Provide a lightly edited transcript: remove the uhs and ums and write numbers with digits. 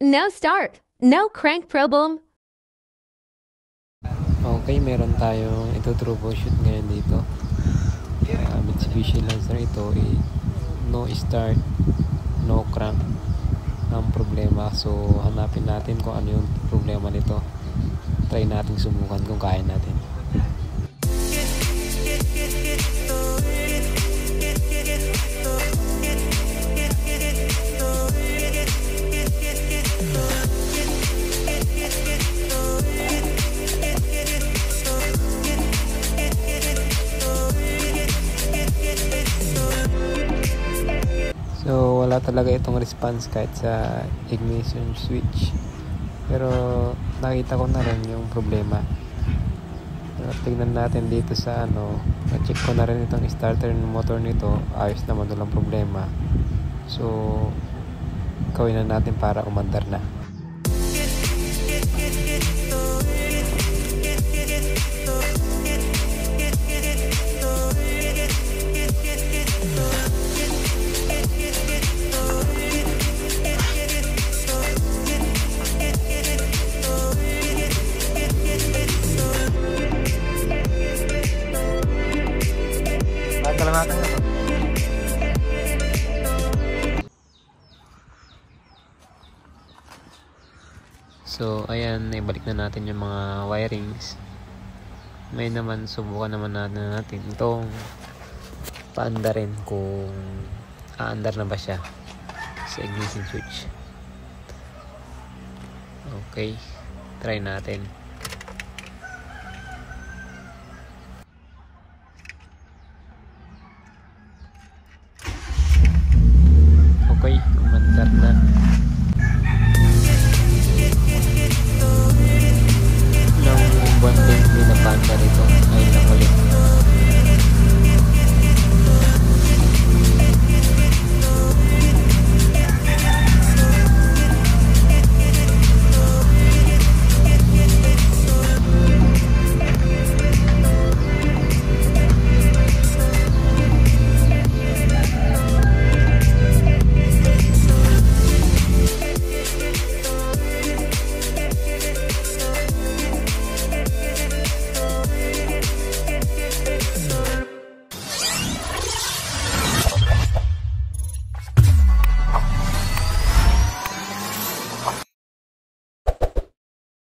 Now start. No crank problem. Okay, meron tayong ito troubleshoot ngayon dito. Mitsubishi Lancer ito no start, no crank ang problema. So hanapin natin kung ano yung problema nito. Try natin subukan kung kaya natin. So wala talaga itong response kahit sa ignition switch, pero nakita ko na rin yung problema. Tignan natin dito sa na-check ko na rin itong starter ng motor nito, ayos naman, walang problema. So gawin na natin para umandar na. So ayan, ibalik na natin yung mga wirings. May naman, subukan naman natin itong paandarin kung aandar na ba siya sa ignition switch. Okay, try natin. Okay, umandar na. Nang buwan din pinapanda nito.